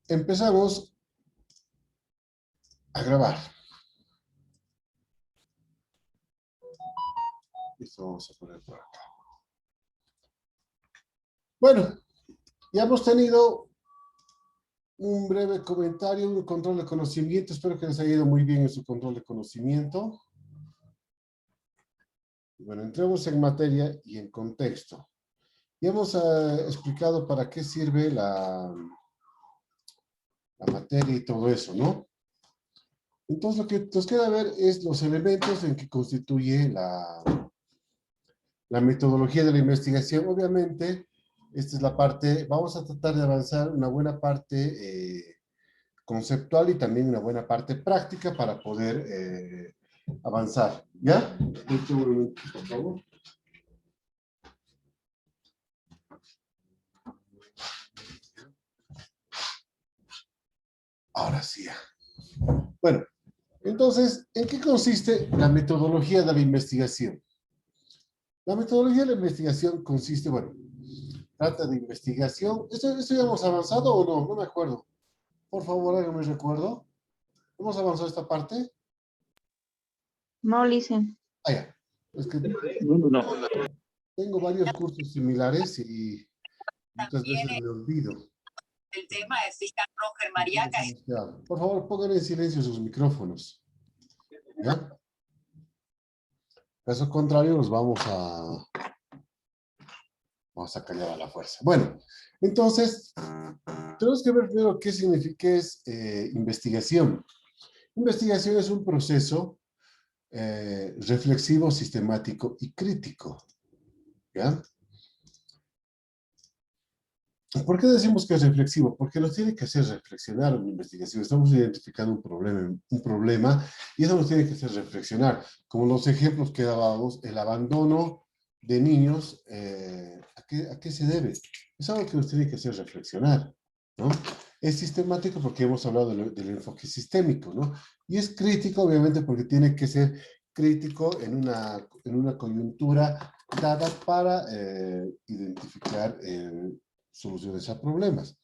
empezamos a grabar. Esto vamos a poner por acá. Bueno, ya hemos tenido un breve comentario, un control de conocimiento. Espero que les haya ido muy bien en su control de conocimiento. Bueno, entremos en materia y en contexto. Ya hemos explicado para qué sirve la materia y todo eso, ¿no? Entonces, lo que nos queda ver es los elementos en que constituye la metodología de la investigación. Obviamente, esta es la parte, vamos a tratar de avanzar una buena parte conceptual y también una buena parte práctica para poder avanzar. ¿Ya? Por favor. Ahora sí. Bueno, entonces, ¿en qué consiste la metodología de la investigación? La metodología de la investigación consiste, bueno, trata de investigación. ¿Esto ya hemos avanzado o no? No me acuerdo. Por favor, háganme recuerdo. ¿Hemos avanzado esta parte? No, listen. Ah, ya. Es que tengo varios cursos similares y muchas veces me olvido. El tema es Roger Mariaca. Por favor, pongan en silencio sus micrófonos. ¿Ya? Caso contrario, los vamos a callar a la fuerza. Bueno, entonces, tenemos que ver primero qué significa, qué es investigación. Investigación es un proceso reflexivo, sistemático y crítico. ¿Ya? ¿Por qué decimos que es reflexivo? Porque nos tiene que hacer reflexionar una investigación. Estamos identificando un problema y eso nos tiene que hacer reflexionar. Como los ejemplos que dábamos, el abandono de niños, ¿a qué se debe? Es algo que nos tiene que hacer reflexionar, ¿no? Es sistemático porque hemos hablado del enfoque sistémico, ¿no? Y es crítico, obviamente, porque tiene que ser crítico en una coyuntura dada para identificar soluciones a problemas.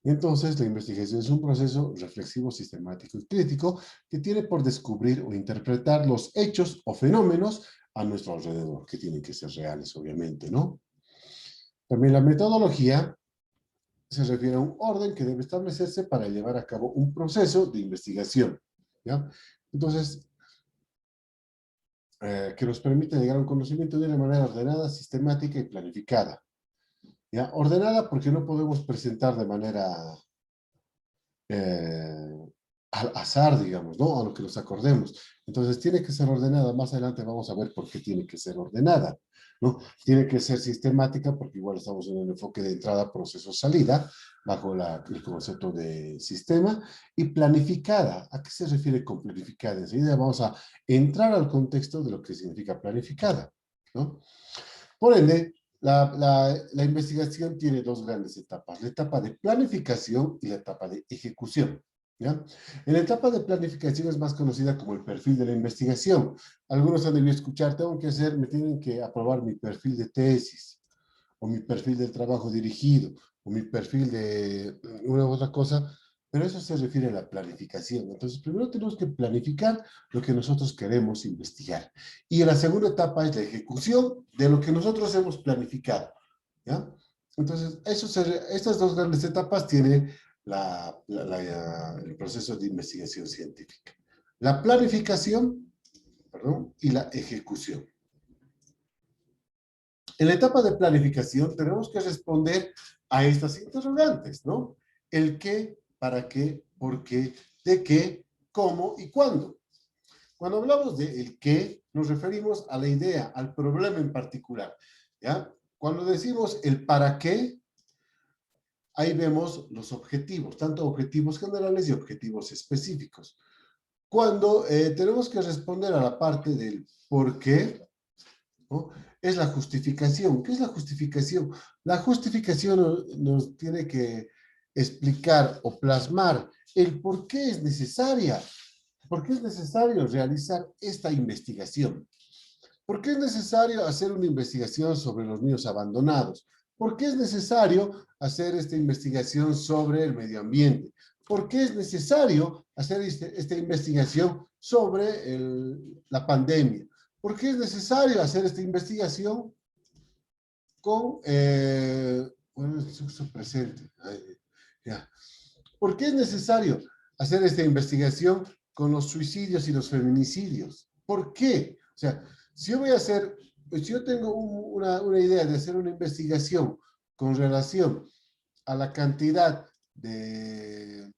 Entonces, la investigación es un proceso reflexivo, sistemático y crítico que tiene por descubrir o interpretar los hechos o fenómenos a nuestro alrededor, que tienen que ser reales, obviamente, ¿no? También la metodología se refiere a un orden que debe establecerse para llevar a cabo un proceso de investigación, ¿ya? Entonces, que nos permite llegar a un conocimiento de una manera ordenada, sistemática y planificada. ¿Ya? Ordenada porque no podemos presentar de manera al azar, digamos, ¿no? A lo que nos acordemos. Entonces tiene que ser ordenada. Más adelante vamos a ver por qué tiene que ser ordenada, ¿no? Tiene que ser sistemática porque igual estamos en el enfoque de entrada, proceso, salida, bajo el concepto de sistema, y planificada. ¿A qué se refiere con planificada? Enseguida vamos a entrar al contexto de lo que significa planificada, ¿no? Por ende, la investigación tiene dos grandes etapas, la etapa de planificación y la etapa de ejecución. ¿Ya? En la etapa de planificación es más conocida como el perfil de la investigación. Algunos han debido escuchar, me tienen que aprobar mi perfil de tesis, o mi perfil del trabajo dirigido, o mi perfil de una u otra cosa, pero eso se refiere a la planificación. Entonces, primero tenemos que planificar lo que nosotros queremos investigar. Y en la segunda etapa es la ejecución de lo que nosotros hemos planificado. ¿Ya? Entonces, estas dos grandes etapas tienen el proceso de investigación científica. La planificación, perdón, y la ejecución. En la etapa de planificación tenemos que responder a estas interrogantes, ¿no? El qué, para qué, por qué, de qué, cómo y cuándo. Cuando hablamos de el qué, nos referimos a la idea, al problema en particular, ¿ya? Cuando decimos el para qué, ahí vemos los objetivos, tanto objetivos generales y objetivos específicos. Cuando tenemos que responder a la parte del por qué, ¿no? Es la justificación. ¿Qué es la justificación? La justificación nos tiene que explicar o plasmar el por qué es necesaria. ¿Por qué es necesario realizar esta investigación? ¿Por qué es necesario hacer una investigación sobre los niños abandonados? ¿Por qué es necesario hacer esta investigación sobre el medio ambiente? ¿Por qué es necesario hacer esta investigación sobre la pandemia? ¿Por qué es necesario hacer esta investigación con, bueno, su presente? Ay, ya. ¿Por qué es necesario hacer esta investigación con los suicidios y los feminicidios? ¿Por qué? O sea, si yo voy a hacer, si yo tengo una idea de hacer una investigación con relación a la cantidad de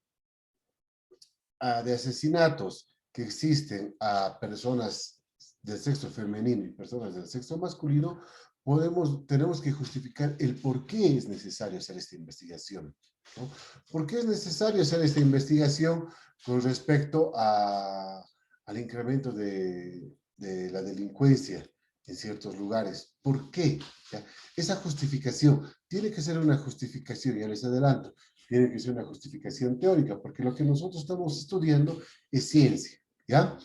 asesinatos que existen a personas del sexo femenino y personas del sexo masculino, tenemos que justificar el por qué es necesario hacer esta investigación, ¿no? ¿Por qué es necesario hacer esta investigación con respecto al incremento de la delincuencia en ciertos lugares? ¿Por qué? ¿Ya? Esa justificación tiene que ser una justificación, ya les adelanto, tiene que ser una justificación teórica, porque lo que nosotros estamos estudiando es ciencia, ¿ya?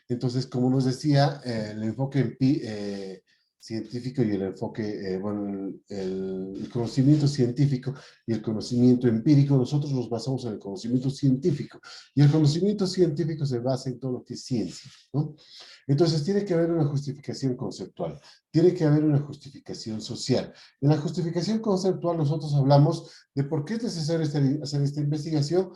Entonces, como nos decía, el enfoque científico y el enfoque, bueno, el conocimiento científico y el conocimiento empírico, nosotros nos basamos en el conocimiento científico, y el conocimiento científico se basa en todo lo que es ciencia, ¿no? Entonces, tiene que haber una justificación conceptual, tiene que haber una justificación social. En la justificación conceptual nosotros hablamos de por qué es necesario hacer esta investigación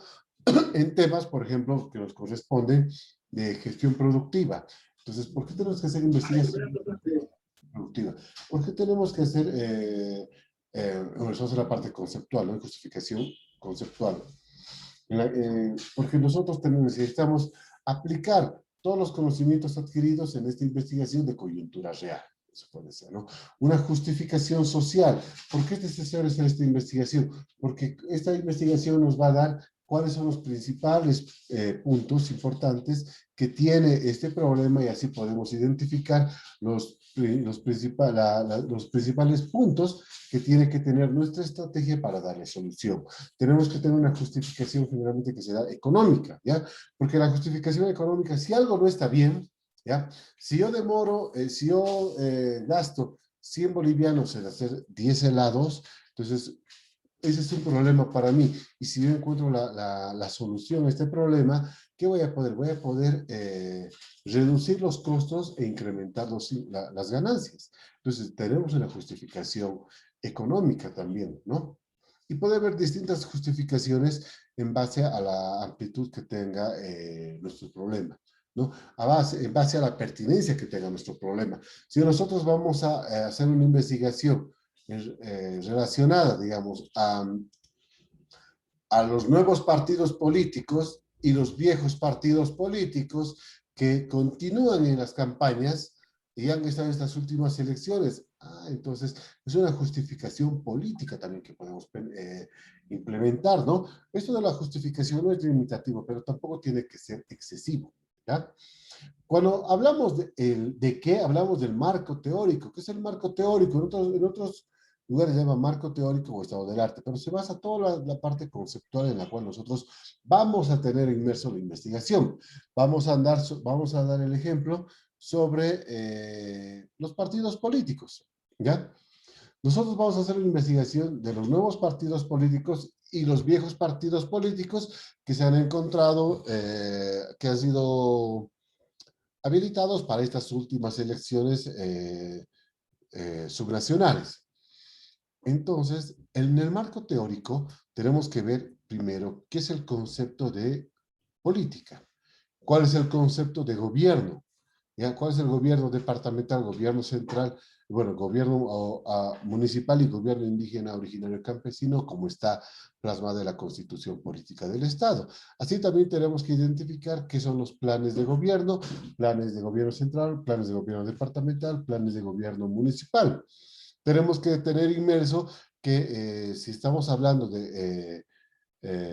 en temas, por ejemplo, que nos corresponden de gestión productiva. Entonces, ¿por qué tenemos que hacer investigación productiva? ¿Por qué tenemos que hacer, bueno, eso es la parte conceptual, ¿no? Justificación conceptual. Porque nosotros necesitamos aplicar todos los conocimientos adquiridos en esta investigación de coyuntura real. Eso puede ser, ¿no? Una justificación social. ¿Por qué es necesario hacer esta investigación? Porque esta investigación nos va a dar cuáles son los principales puntos importantes que tiene este problema, y así podemos identificar los principales puntos que tiene que tener nuestra estrategia para darle solución. Tenemos que tener una justificación generalmente que sea económica, ¿ya? Porque la justificación económica, si algo no está bien, ¿ya? Si yo gasto 100 bolivianos en hacer 10 helados, entonces ese es un problema para mí. Y si yo encuentro la solución a este problema, ¿qué voy a poder? Voy a poder reducir los costos e incrementar las ganancias. Entonces, tenemos una justificación económica también, ¿no? Y puede haber distintas justificaciones en base a la amplitud que tenga nuestro problema, ¿no? En base a la pertinencia que tenga nuestro problema. Si nosotros vamos a hacer una investigación relacionada, digamos, a los nuevos partidos políticos y los viejos partidos políticos que continúan en las campañas y han estado en estas últimas elecciones. Entonces, es una justificación política también que podemos implementar, ¿no? Esto de la justificación no es limitativo, pero tampoco tiene que ser excesivo, ¿ya? Cuando hablamos de qué, hablamos del marco teórico. ¿Qué es el marco teórico? En otros lugares se llama marco teórico o estado del arte, pero se basa toda la parte conceptual en la cual nosotros vamos a tener inmerso la investigación. Vamos a dar el ejemplo sobre los partidos políticos, ¿ya? Nosotros vamos a hacer una investigación de los nuevos partidos políticos y los viejos partidos políticos que se han encontrado, que han sido habilitados para estas últimas elecciones subnacionales. Entonces, en el marco teórico, tenemos que ver primero qué es el concepto de política, cuál es el concepto de gobierno, ¿ya? ¿Cuál es el gobierno departamental, gobierno central, bueno, gobierno municipal y gobierno indígena, originario campesino, como está plasmada en la Constitución Política del Estado? Así también tenemos que identificar qué son los planes de gobierno central, planes de gobierno departamental, planes de gobierno municipal. Tenemos que tener inmerso que si estamos hablando de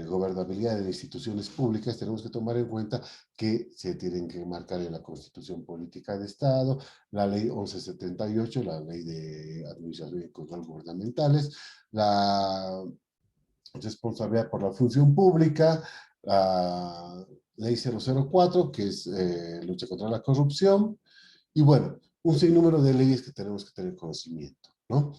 gobernabilidad de instituciones públicas, tenemos que tomar en cuenta que se tienen que marcar en la Constitución Política de Estado, la Ley 1178, la Ley de Administración y Control Gubernamentales, la responsabilidad por la función pública, la Ley 004, que es lucha contra la corrupción, y bueno, un sinnúmero de leyes que tenemos que tener conocimiento, ¿no?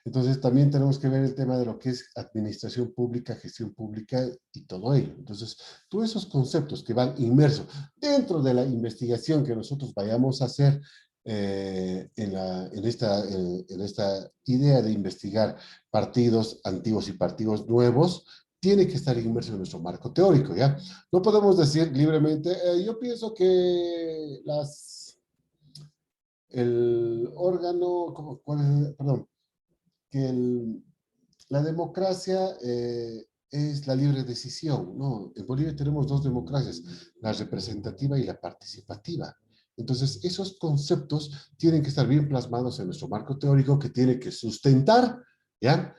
Entonces también tenemos que ver el tema de lo que es administración pública, gestión pública y todo ello. Entonces, todos esos conceptos que van inmersos dentro de la investigación que nosotros vayamos a hacer en esta idea de investigar partidos antiguos y partidos nuevos, tiene que estar inmerso en nuestro marco teórico, ¿ya? No podemos decir libremente, yo pienso que el órgano, perdón, que la democracia es la libre decisión, ¿no? En Bolivia tenemos dos democracias, la representativa y la participativa. Entonces, esos conceptos tienen que estar bien plasmados en nuestro marco teórico que tiene que sustentar, ¿ya?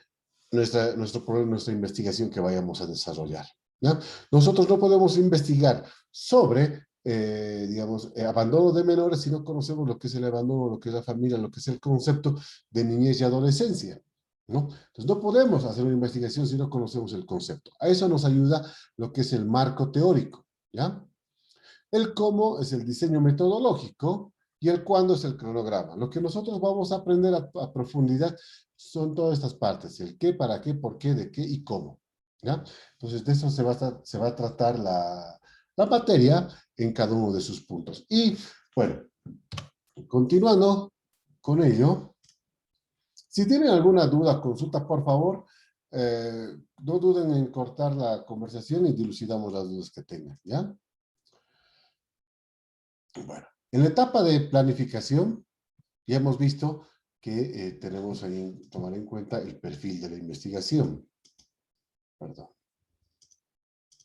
Nuestra investigación que vayamos a desarrollar, ¿ya? Nosotros no podemos investigar sobre, digamos, abandono de menores si no conocemos lo que es el abandono, lo que es la familia, lo que es el concepto de niñez y adolescencia, ¿no? Entonces no podemos hacer una investigación si no conocemos el concepto. A eso nos ayuda lo que es el marco teórico, ¿ya? El cómo es el diseño metodológico y el cuándo es el cronograma. Lo que nosotros vamos a aprender a profundidad son todas estas partes, el qué, para qué, por qué, de qué y cómo, ¿ya? Entonces de eso se va a tratar la materia en cada uno de sus puntos. Y bueno, continuando con ello, si tienen alguna duda, consulta, por favor, no duden en cortar la conversación y dilucidamos las dudas que tengan, ¿ya? Bueno, en la etapa de planificación, ya hemos visto que tenemos ahí tomar en cuenta el perfil de la investigación. Perdón.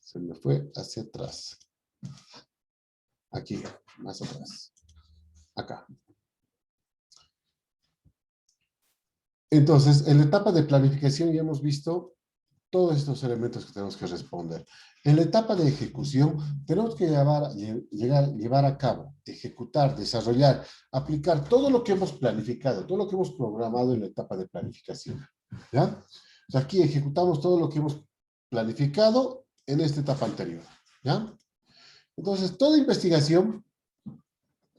Se me fue hacia atrás. Aquí, más atrás. Acá. Entonces, en la etapa de planificación ya hemos visto todos estos elementos que tenemos que responder. En la etapa de ejecución, tenemos que llevar a cabo, ejecutar, desarrollar, aplicar todo lo que hemos planificado, todo lo que hemos programado en la etapa de planificación, ¿ya? O sea, aquí ejecutamos todo lo que hemos planificado en esta etapa anterior, ¿ya? Entonces, toda investigación,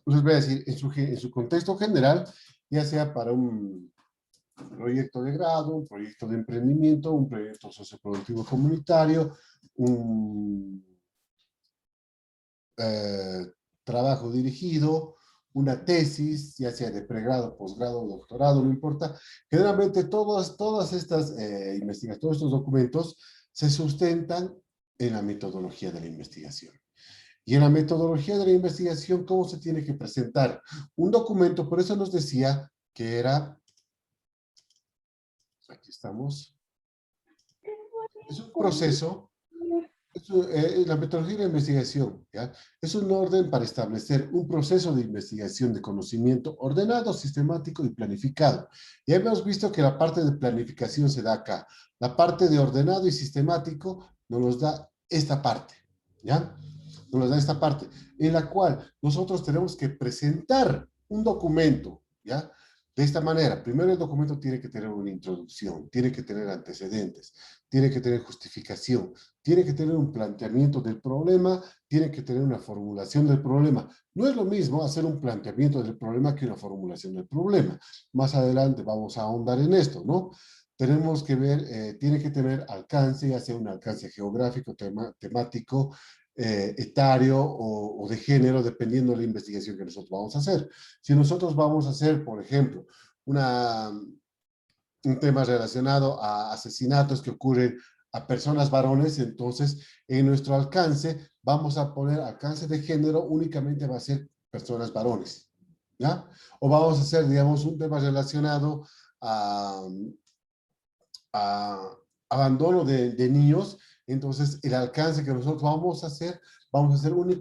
les voy a decir, en su contexto general, ya sea para un proyecto de grado, un proyecto de emprendimiento, un proyecto socioproductivo comunitario, un trabajo dirigido, una tesis, ya sea de pregrado, posgrado, doctorado, no importa. Generalmente todas estas investigaciones, todos estos documentos se sustentan en la metodología de la investigación. Y en la metodología de la investigación, ¿cómo se tiene que presentar? Un documento, por eso nos decía que era, aquí estamos, es un proceso. La metodología de la investigación, ¿ya? Es un orden para establecer un proceso de investigación de conocimiento ordenado, sistemático y planificado. Ya hemos visto que la parte de planificación se da acá. La parte de ordenado y sistemático nos da esta parte, ¿ya? Nos da esta parte, en la cual nosotros tenemos que presentar un documento, ¿ya? De esta manera, primero el documento tiene que tener una introducción, tiene que tener antecedentes, tiene que tener justificación, tiene que tener un planteamiento del problema, tiene que tener una formulación del problema. No es lo mismo hacer un planteamiento del problema que una formulación del problema. Más adelante vamos a ahondar en esto, ¿no? Tenemos que ver, tiene que tener alcance, ya sea un alcance geográfico, temático, etario o de género, dependiendo de la investigación que nosotros vamos a hacer. Si nosotros vamos a hacer, por ejemplo, un tema relacionado a asesinatos que ocurren a personas varones, entonces en nuestro alcance vamos a poner alcance de género, únicamente va a ser personas varones, ¿ya? O vamos a hacer, digamos, un tema relacionado a abandono de niños, entonces el alcance que nosotros vamos a hacer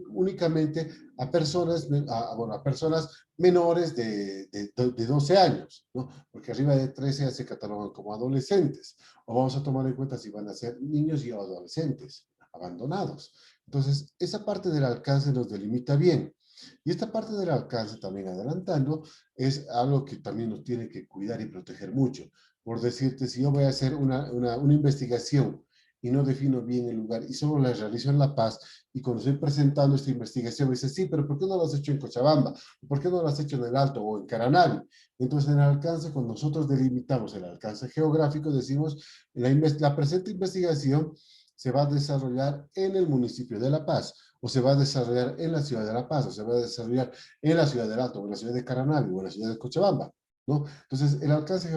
únicamente a personas, a personas menores de 12 años, ¿no? Porque arriba de 13 ya se catalogan como adolescentes, o vamos a tomar en cuenta si van a ser niños y adolescentes abandonados. Entonces, esa parte del alcance nos delimita bien. Y esta parte del alcance, también adelantando, es algo que también nos tiene que cuidar y proteger mucho. Por decirte, si yo voy a hacer una investigación y no defino bien el lugar y solo la realizo en La Paz, y cuando estoy presentando esta investigación me dice, sí, pero ¿por qué no lo has hecho en Cochabamba? ¿Por qué no lo has hecho en el Alto o en Caranavi? Entonces, en el alcance, cuando nosotros delimitamos el alcance geográfico, decimos, la presente investigación se va a desarrollar en el municipio de La Paz, o se va a desarrollar en la ciudad de La Paz, o se va a desarrollar en la ciudad del Alto, o en la ciudad de Caranavi, o en la ciudad de Cochabamba, ¿no? Entonces, el alcance,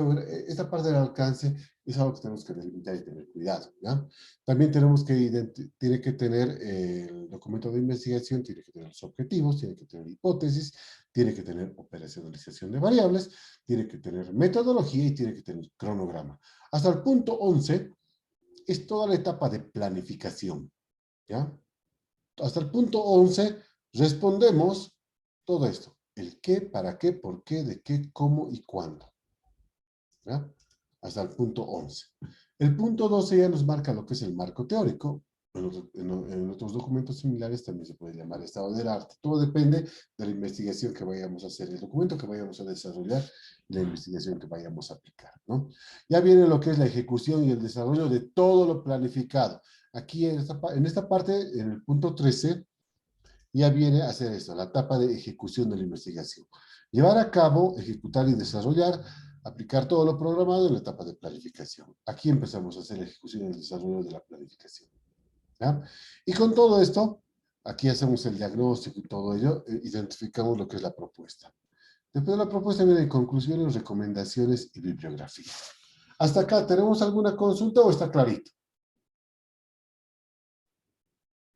esta parte del alcance es algo que tenemos que delimitar y tener cuidado, ¿ya? También tenemos que, tiene que tener el documento de investigación, tiene que tener los objetivos, tiene que tener hipótesis, tiene que tener operacionalización de variables, tiene que tener metodología y tiene que tener cronograma. Hasta el punto 11 es toda la etapa de planificación, ¿ya? Hasta el punto 11 respondemos todo esto. El qué, para qué, por qué, de qué, cómo y cuándo, ¿ya? Hasta el punto 11. El punto 12 ya nos marca lo que es el marco teórico. En otros documentos similares también se puede llamar estado del arte. Todo depende de la investigación que vayamos a hacer, el documento que vayamos a desarrollar, la investigación que vayamos a aplicar, ¿no? Ya viene lo que es la ejecución y el desarrollo de todo lo planificado. Aquí en esta parte, en el punto 13, ya viene a hacer esto, la etapa de ejecución de la investigación. Llevar a cabo, ejecutar y desarrollar, aplicar todo lo programado en la etapa de planificación. Aquí empezamos a hacer la ejecución y el desarrollo de la planificación, ¿ya? Y con todo esto, aquí hacemos el diagnóstico y todo ello, identificamos lo que es la propuesta. Después de la propuesta vienen conclusiones, recomendaciones y bibliografía. ¿Hasta acá tenemos alguna consulta o está clarito?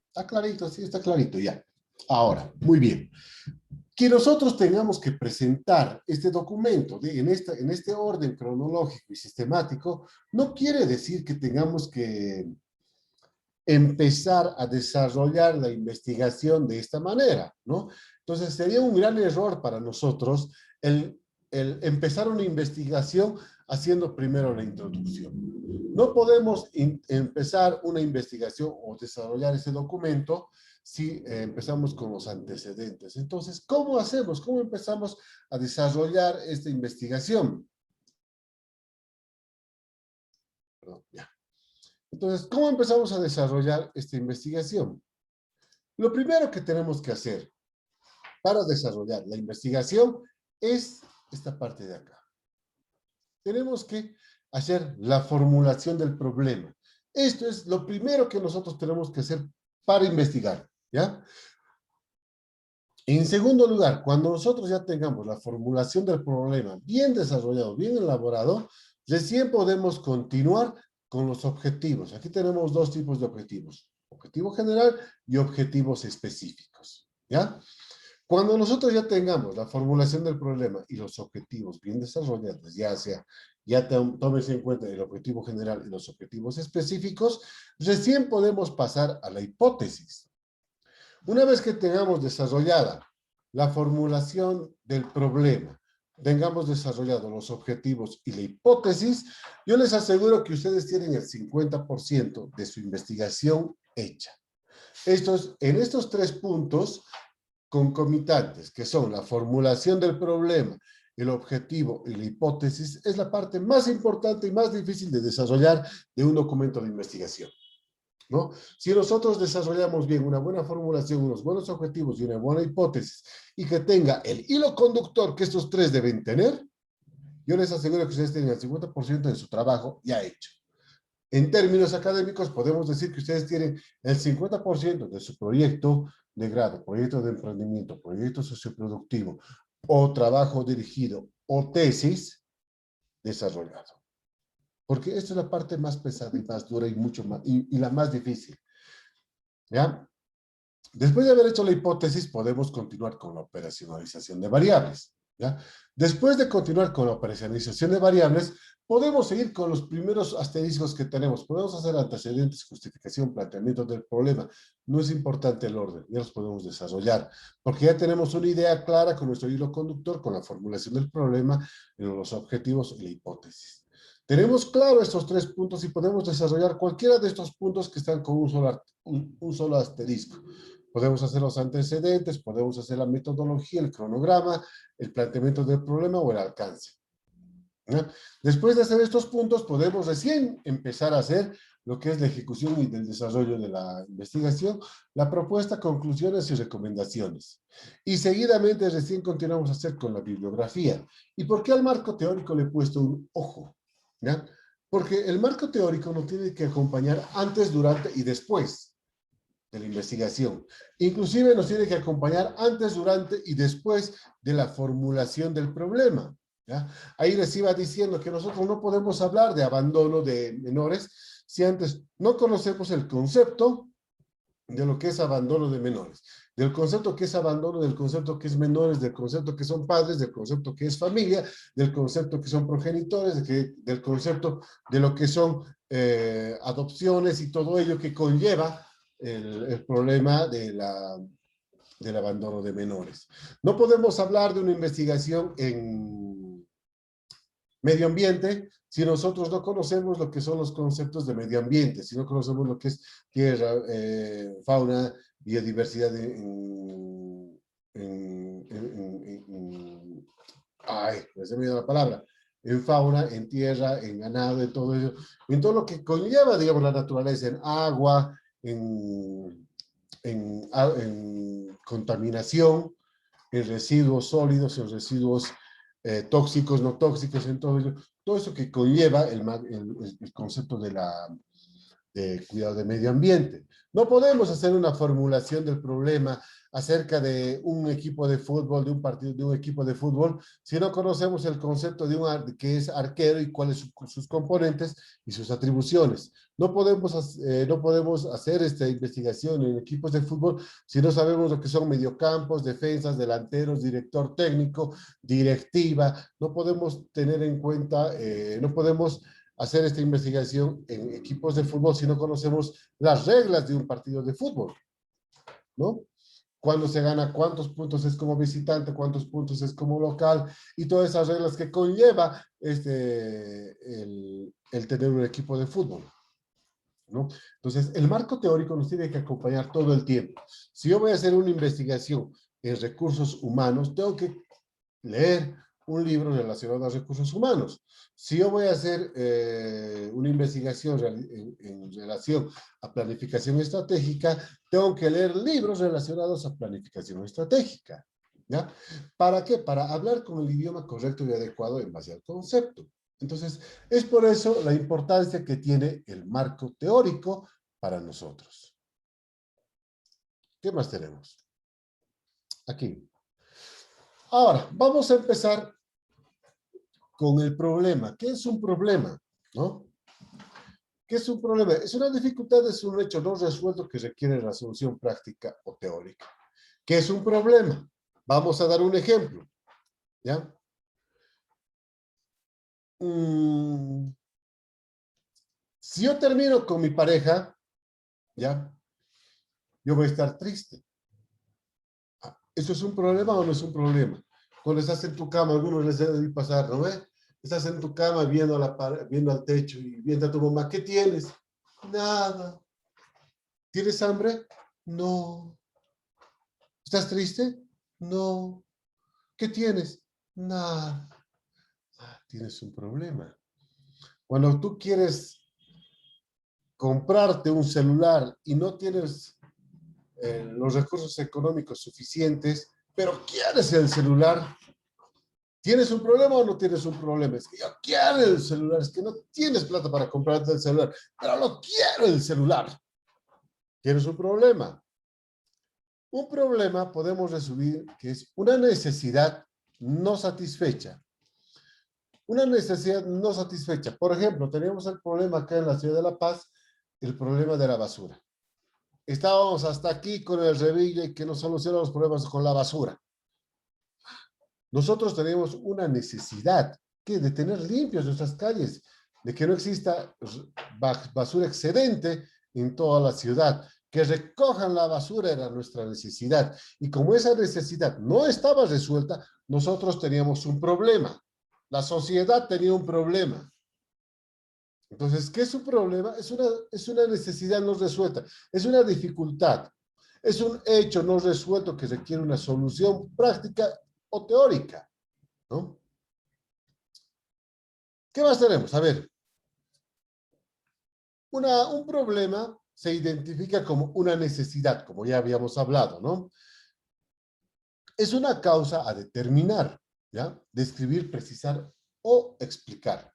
Está clarito, sí, está clarito, ya. Ahora, muy bien. Que nosotros tengamos que presentar este documento en este orden cronológico y sistemático, no quiere decir que tengamos que empezar a desarrollar la investigación de esta manera, ¿no? Entonces, sería un gran error para nosotros el empezar una investigación haciendo primero la introducción. No podemos empezar una investigación o desarrollar ese documento si empezamos con los antecedentes. Entonces, ¿cómo hacemos? ¿Cómo empezamos a desarrollar esta investigación? Perdón, ya. Entonces, ¿cómo empezamos a desarrollar esta investigación? Lo primero que tenemos que hacer para desarrollar la investigación es esta parte de acá. Tenemos que hacer la formulación del problema. Esto es lo primero que nosotros tenemos que hacer para investigar, ¿ya? En segundo lugar, cuando nosotros ya tengamos la formulación del problema bien desarrollado, bien elaborado, recién podemos continuar con los objetivos. Aquí tenemos dos tipos de objetivos: objetivo general y objetivos específicos, ¿ya? Cuando nosotros ya tengamos la formulación del problema y los objetivos bien desarrollados, ya tómese en cuenta el objetivo general y los objetivos específicos, recién podemos pasar a la hipótesis. Una vez que tengamos desarrollada la formulación del problema, tengamos desarrollado los objetivos y la hipótesis, yo les aseguro que ustedes tienen el 50% de su investigación hecha. En estos 3 puntos concomitantes, que son la formulación del problema, el objetivo y la hipótesis, es la parte más importante y más difícil de desarrollar de un documento de investigación, ¿no? Si nosotros desarrollamos bien una buena formulación, unos buenos objetivos y una buena hipótesis, y que tenga el hilo conductor que estos 3 deben tener, yo les aseguro que ustedes tienen el 50% de su trabajo ya hecho. En términos académicos, podemos decir que ustedes tienen el 50% de su proyecto de grado, proyecto de emprendimiento, proyecto socioproductivo, o trabajo dirigido, o tesis desarrollado. Porque esta es la parte más pesada y más dura y mucho más, y la más difícil, ¿ya? Después de haber hecho la hipótesis, podemos continuar con la operacionalización de variables, ¿ya? Después de continuar con la operacionalización de variables, podemos seguir con los primeros asteriscos que tenemos. Podemos hacer antecedentes, justificación, planteamiento del problema. No es importante el orden, ya los podemos desarrollar, porque ya tenemos una idea clara con nuestro hilo conductor, con la formulación del problema, los objetivos y la hipótesis. Tenemos claro estos 3 puntos y podemos desarrollar cualquiera de estos puntos que están con un solo asterisco. Podemos hacer los antecedentes, podemos hacer la metodología, el cronograma, el planteamiento del problema o el alcance, ¿ya? Después de hacer estos puntos, podemos recién empezar a hacer lo que es la ejecución y del desarrollo de la investigación, la propuesta, conclusiones y recomendaciones. Y seguidamente recién continuamos a hacer con la bibliografía. ¿Y por qué al marco teórico le he puesto un ojo? ¿Ya? Porque el marco teórico nos tiene que acompañar antes, durante y después de la investigación. Inclusive nos tiene que acompañar antes, durante y después de la formulación del problema. ¿Ya? Ahí les iba diciendo que nosotros no podemos hablar de abandono de menores si antes no conocemos el concepto de lo que es abandono de menores, del concepto que es abandono, del concepto que es menores, del concepto que son padres, del concepto que es familia, del concepto que son progenitores, del concepto de lo que son adopciones y todo ello que conlleva el problema del abandono de menores. No podemos hablar de una investigación en medio ambiente si nosotros no conocemos lo que son los conceptos de medio ambiente, si no conocemos lo que es tierra, fauna, biodiversidad ay, se me dio la palabra, en fauna, en tierra, en ganado, en todo eso, en todo lo que conlleva, digamos, la naturaleza, en agua, en contaminación, en residuos sólidos, en residuos tóxicos, no tóxicos, en todo eso que conlleva el concepto de cuidado del medio ambiente. No podemos hacer una formulación del problema acerca de un equipo de fútbol, de un partido, de un equipo de fútbol, si no conocemos el concepto de que es arquero y cuáles son sus componentes y sus atribuciones. No podemos hacer esta investigación en equipos de fútbol si no sabemos lo que son mediocampos, defensas, delanteros, director técnico, directiva. No podemos tener en cuenta, no podemos hacer esta investigación en equipos de fútbol si no conocemos las reglas de un partido de fútbol, ¿no? Cuándo se gana, cuántos puntos es como visitante, cuántos puntos es como local, y todas esas reglas que conlleva el tener un equipo de fútbol, ¿no? Entonces, el marco teórico nos tiene que acompañar todo el tiempo. Si yo voy a hacer una investigación en recursos humanos, tengo que leer un libro relacionado a recursos humanos. Si yo voy a hacer una investigación en relación a planificación estratégica, tengo que leer libros relacionados a planificación estratégica. ¿Ya? ¿Para qué? Para hablar con el idioma correcto y adecuado en base al concepto. Entonces, es por eso la importancia que tiene el marco teórico para nosotros. ¿Qué más tenemos? Aquí. Ahora, vamos a empezar con el problema. ¿Qué es un problema? ¿No? ¿Qué es un problema? Es una dificultad, es un hecho no resuelto que requiere resolución práctica o teórica. ¿Qué es un problema? Vamos a dar un ejemplo. ¿Ya? Si yo termino con mi pareja, ¿ya? Yo voy a estar triste. ¿Eso es un problema o no es un problema? Cuando estás en tu cama, algunos les debe pasar, ¿no ves? Estás en tu cama viendo al techo y viendo a tu mamá. ¿Qué tienes? Nada. ¿Tienes hambre? No. ¿Estás triste? No. ¿Qué tienes? Nada. Tienes un problema. Cuando tú quieres comprarte un celular y no tienes los recursos económicos suficientes, pero quieres el celular, ¿tienes un problema o no tienes un problema? Es que yo quiero el celular, es que no tienes plata para comprarte el celular, pero lo quiero el celular. ¿Tienes un problema? Un problema podemos resumir que es una necesidad no satisfecha. Una necesidad no satisfecha. Por ejemplo, tenemos el problema acá en la ciudad de La Paz, el problema de la basura. Estábamos hasta aquí con el Revilla y que nos soluciona los problemas con la basura. Nosotros tenemos una necesidad de tener limpias nuestras calles, de que no exista basura excedente en toda la ciudad. Que recojan la basura era nuestra necesidad. Y como esa necesidad no estaba resuelta, nosotros teníamos un problema. La sociedad tenía un problema. Entonces, ¿qué es un problema? Es una necesidad no resuelta, es una dificultad, es un hecho no resuelto que requiere una solución práctica o teórica, ¿no? ¿Qué más tenemos? A ver. un problema se identifica como una necesidad, como ya habíamos hablado, ¿no? Es una causa a determinar, ¿ya? Describir, precisar o explicar,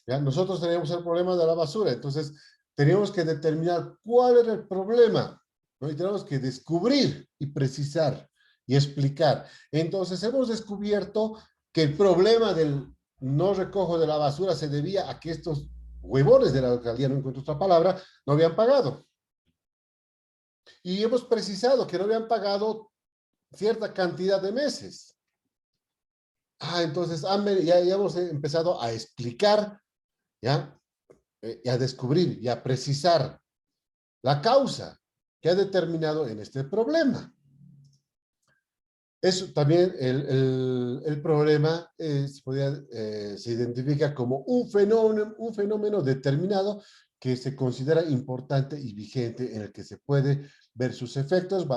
¿ya? Nosotros teníamos el problema de la basura, entonces teníamos que determinar cuál era el problema, ¿no? Y tenemos que descubrir y precisar y explicar. Entonces hemos descubierto que el problema del no recojo de la basura se debía a que estos huevones de la alcaldía, no encuentro otra palabra, no habían pagado. Y hemos precisado que no habían pagado cierta cantidad de meses. Entonces ya hemos empezado a explicar, ¿ya? Y a descubrir y a precisar la causa que ha determinado en este problema. Eso también, el problema se identifica como un fenómeno determinado que se considera importante y vigente, en el que se puede ver sus efectos,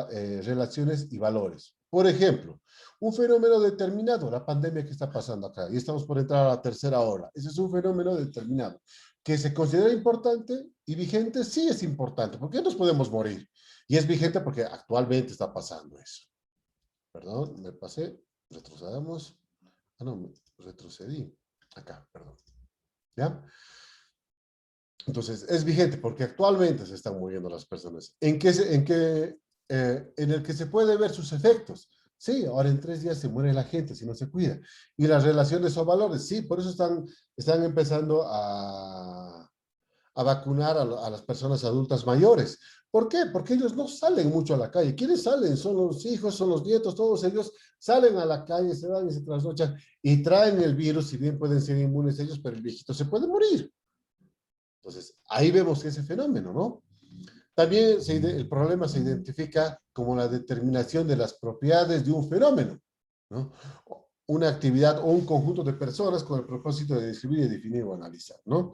relaciones y valores. Por ejemplo, un fenómeno determinado, la pandemia que está pasando acá, y estamos por entrar a la tercera ola. Ese es un fenómeno determinado. ¿Que se considera importante y vigente? Sí es importante, porque nos podemos morir. Y es vigente porque actualmente está pasando eso. Perdón, me pasé, retrocedamos. No, retrocedí. Acá, perdón. ¿Ya? Entonces, es vigente porque actualmente se están muriendo las personas. ¿En el que se puede ver sus efectos? Sí, ahora en 3 días se muere la gente si no se cuida. Y las relaciones o valores, sí, por eso están empezando a vacunar a las personas adultas mayores. ¿Por qué? Porque ellos no salen mucho a la calle. ¿Quiénes salen? Son los hijos, son los nietos, todos ellos salen a la calle, se dan y se trasnochan y traen el virus, si bien pueden ser inmunes ellos, pero el viejito se puede morir. Entonces, ahí vemos ese fenómeno, ¿no? También el problema se identifica como la determinación de las propiedades de un fenómeno, ¿no? Una actividad o un conjunto de personas con el propósito de describir, definir o analizar, ¿no?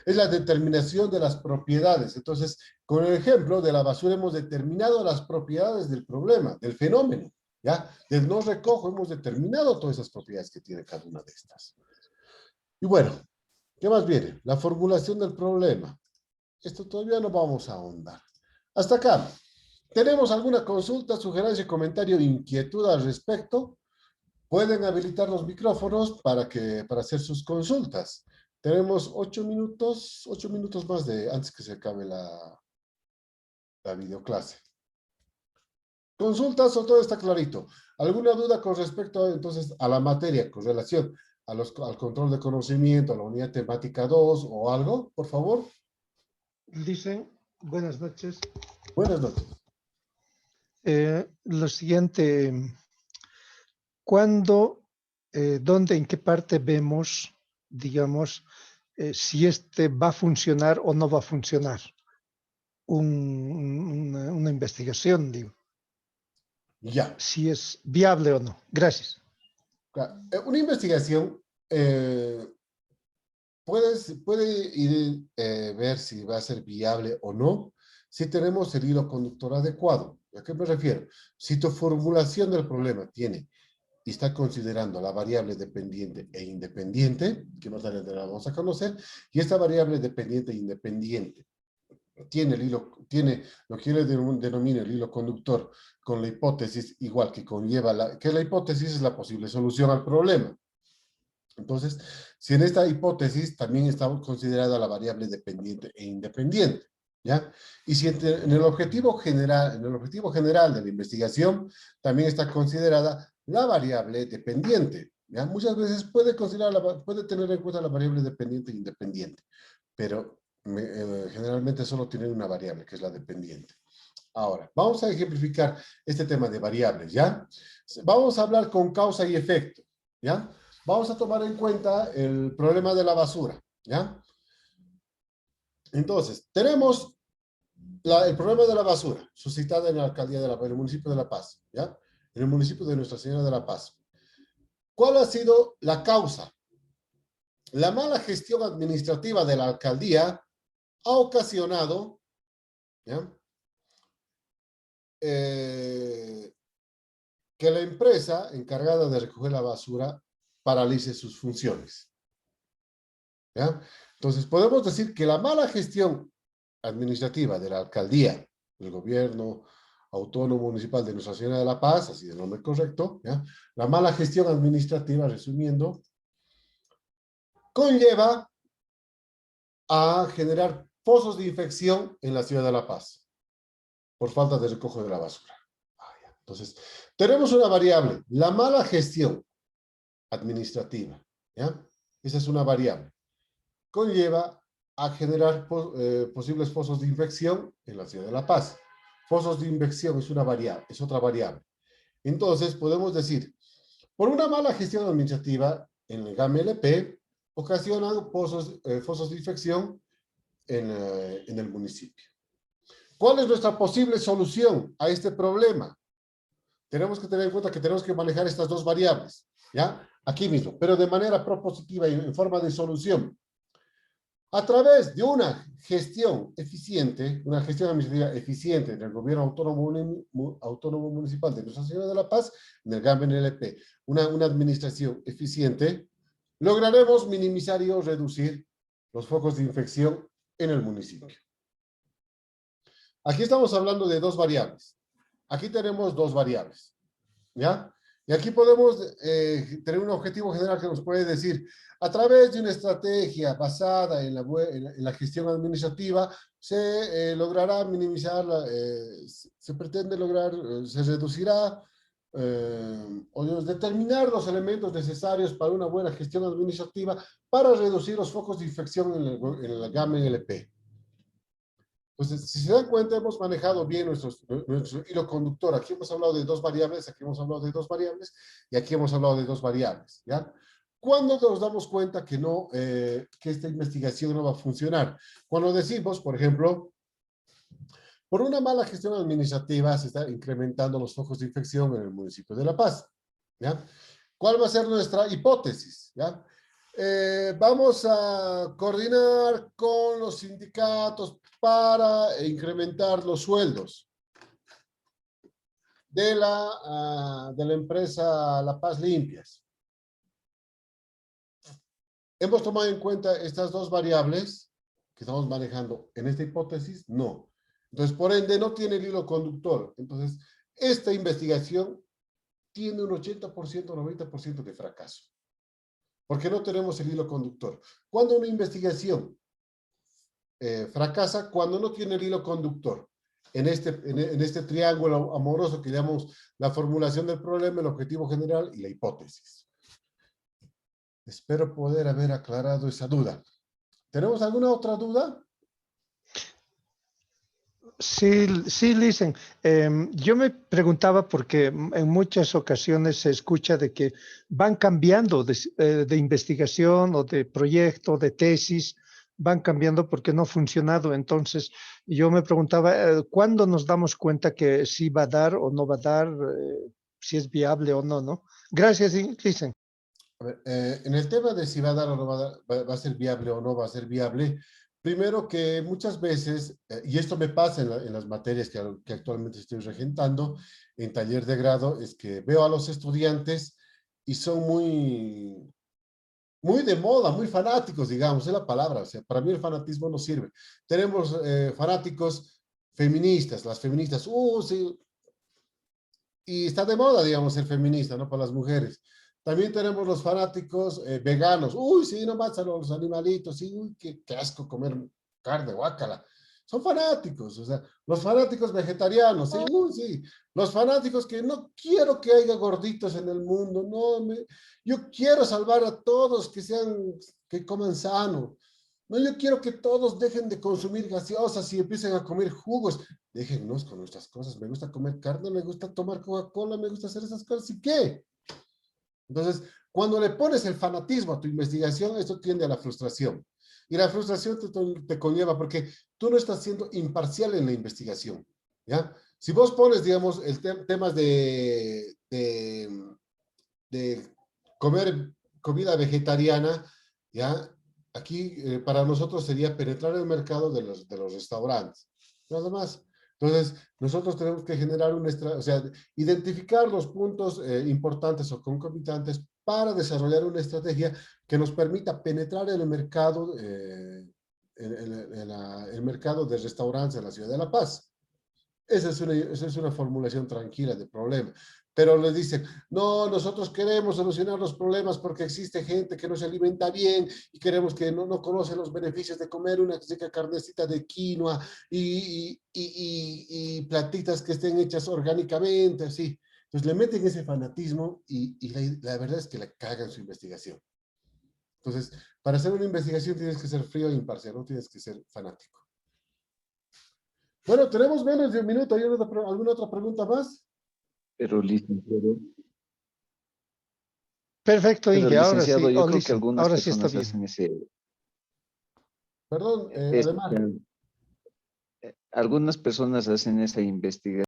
Es la determinación de las propiedades. Entonces, con el ejemplo de la basura hemos determinado las propiedades del problema, del fenómeno, ¿ya? Del no recojo hemos determinado todas esas propiedades que tiene cada una de estas. Y bueno, ¿qué más viene? La formulación del problema. Esto todavía no vamos a ahondar. Hasta acá. ¿Tenemos alguna consulta, sugerencia, comentario, inquietud al respecto? Pueden habilitar los micrófonos para hacer sus consultas. Tenemos 8 minutos más antes que se acabe la videoclase. ¿Consultas o todo está clarito? ¿Alguna duda con respecto entonces a la materia, con relación al control de conocimiento, a la unidad temática 2 o algo, por favor? Dicen, buenas noches. Buenas noches. Lo siguiente, ¿cuándo, dónde, en qué parte vemos, digamos, si este va a funcionar o no va a funcionar? Una investigación, digo. Ya. Si es viable o no. Gracias. Una investigación puede ir ver si va a ser viable o no, si tenemos el hilo conductor adecuado. ¿A qué me refiero? Si tu formulación del problema tiene y está considerando la variable dependiente e independiente, que más adelante la vamos a conocer, y esta variable dependiente e independiente tiene lo que yo denomino el hilo conductor con la hipótesis, igual que conlleva que la hipótesis es la posible solución al problema. Entonces, si en esta hipótesis también está considerada la variable dependiente e independiente, ¿ya? Y si en el objetivo general de la investigación también está considerada la variable dependiente, ¿ya? Muchas veces puede tener en cuenta la variable dependiente e independiente, pero generalmente solo tiene una variable, que es la dependiente. Ahora, vamos a ejemplificar este tema de variables, ¿ya? Vamos a hablar con causa y efecto, ¿ya? Vamos a tomar en cuenta el problema de la basura, ¿ya? Entonces, tenemos el problema de la basura, suscitada en la alcaldía en el municipio de La Paz, ¿ya? En el municipio de Nuestra Señora de La Paz. ¿Cuál ha sido la causa? La mala gestión administrativa de la alcaldía ha ocasionado, ¿ya? Que la empresa encargada de recoger la basura paralice sus funciones, ¿ya? Entonces, podemos decir que la mala gestión administrativa de la alcaldía, del gobierno autónomo municipal de Nuestra Señora de la Paz, así de nombre correcto, ¿ya? La mala gestión administrativa, resumiendo, conlleva a generar pozos de infección en la ciudad de La Paz por falta de recojo de la basura. Entonces, tenemos una variable, la mala gestión administrativa, ¿ya? Esa es una variable. Conlleva a generar posibles pozos de infección en la ciudad de La Paz. Pozos de infección es una variable, es otra variable. Entonces, podemos decir, por una mala gestión administrativa en el GAM-LP, ocasionan pozos de infección en el municipio. ¿Cuál es nuestra posible solución a este problema? Tenemos que tener en cuenta que tenemos que manejar estas dos variables, ¿ya? Aquí mismo, pero de manera propositiva y en forma de solución. A través de una gestión eficiente, una gestión administrativa eficiente del gobierno autónomo municipal de Nuestra Señora de la Paz, en el GAM-LP, una administración eficiente, lograremos minimizar y o reducir los focos de infección en el municipio. Aquí estamos hablando de dos variables. Aquí tenemos dos variables, ¿ya? Y aquí podemos tener un objetivo general que nos puede decir, a través de una estrategia basada en la gestión administrativa, se logrará minimizar, se pretende lograr, se reducirá o determinar los elementos necesarios para una buena gestión administrativa para reducir los focos de infección en el GAM-LP. Entonces, si se dan cuenta, hemos manejado bien nuestro hilo conductor. Aquí hemos hablado de dos variables, aquí hemos hablado de dos variables, y aquí hemos hablado de dos variables, ¿ya? ¿Cuándo nos damos cuenta que que esta investigación no va a funcionar? Cuando decimos, por ejemplo, por una mala gestión administrativa se están incrementando los focos de infección en el municipio de La Paz, ¿ya? ¿Cuál va a ser nuestra hipótesis, ya? Vamos a coordinar con los sindicatos para incrementar los sueldos de la empresa La Paz Limpias. ¿Hemos tomado en cuenta estas dos variables que estamos manejando en esta hipótesis? No. Entonces, por ende, no tiene el hilo conductor. Entonces, esta investigación tiene un 80%, 90% de fracaso. Porque no tenemos el hilo conductor. Cuando una investigación fracasa, cuando no tiene el hilo conductor en este triángulo amoroso que llamamos la formulación del problema, el objetivo general y la hipótesis. Espero poder haber aclarado esa duda. ¿Tenemos alguna otra duda? Sí, sí, Lisen. Yo me preguntaba porque en muchas ocasiones se escucha de que van cambiando de investigación o de proyecto, de tesis, van cambiando porque no ha funcionado. Entonces, yo me preguntaba, ¿cuándo nos damos cuenta que sí va a dar o no va a dar, si es viable o no, ¿no? Gracias, Lisen. A ver, en el tema de si va a dar o no va a dar, va a ser viable o no va a ser viable, primero que muchas veces, y esto me pasa en las materias que actualmente estoy regentando, en taller de grado, es que veo a los estudiantes y son muy de moda, muy fanáticos, digamos, es la palabra. O sea, para mí el fanatismo no sirve. Tenemos fanáticos feministas, las feministas, sí, y está de moda, digamos, ser feminista, ¿no? Para las mujeres. También tenemos los fanáticos veganos. Sí, no matan a los animalitos. Sí, qué asco comer carne, guácala. Son fanáticos, o sea, los fanáticos vegetarianos. Sí, sí. Los fanáticos que no quiero que haya gorditos en el mundo. No, yo quiero salvar a todos que coman sano. No, yo quiero que todos dejen de consumir gaseosas y empiecen a comer jugos. Déjennos con nuestras cosas. Me gusta comer carne, me gusta tomar Coca-Cola, me gusta hacer esas cosas. ¿Y qué? Entonces, cuando le pones el fanatismo a tu investigación, esto tiende a la frustración. Y la frustración te conlleva porque tú no estás siendo imparcial en la investigación, ¿ya? Si vos pones, digamos, temas de comer comida vegetariana, ¿ya? Aquí para nosotros sería penetrar el mercado de los restaurantes. Nada más. Entonces, nosotros tenemos que generar o sea, identificar los puntos importantes o concomitantes para desarrollar una estrategia que nos permita penetrar en el mercado, el mercado de restaurantes en la ciudad de La Paz. Esa es una formulación tranquila de problema. Pero les dicen, no, nosotros queremos solucionar los problemas porque existe gente que no se alimenta bien y queremos que no conoce los beneficios de comer una rica carnecita de quinoa y platitas que estén hechas orgánicamente, así. Entonces le meten ese fanatismo y la verdad es que le cagan su investigación. Entonces, para hacer una investigación tienes que ser frío e imparcial, no tienes que ser fanático. Bueno, tenemos menos de un minuto. ¿Hay alguna otra pregunta más? Pero licenciado, Perfecto, Inge, ahora licenciado, sí. yo Oh, creo que listen, algunas ahora sí está personas bien. hacen ese, Perdón, es- además. algunas personas hacen esa investigación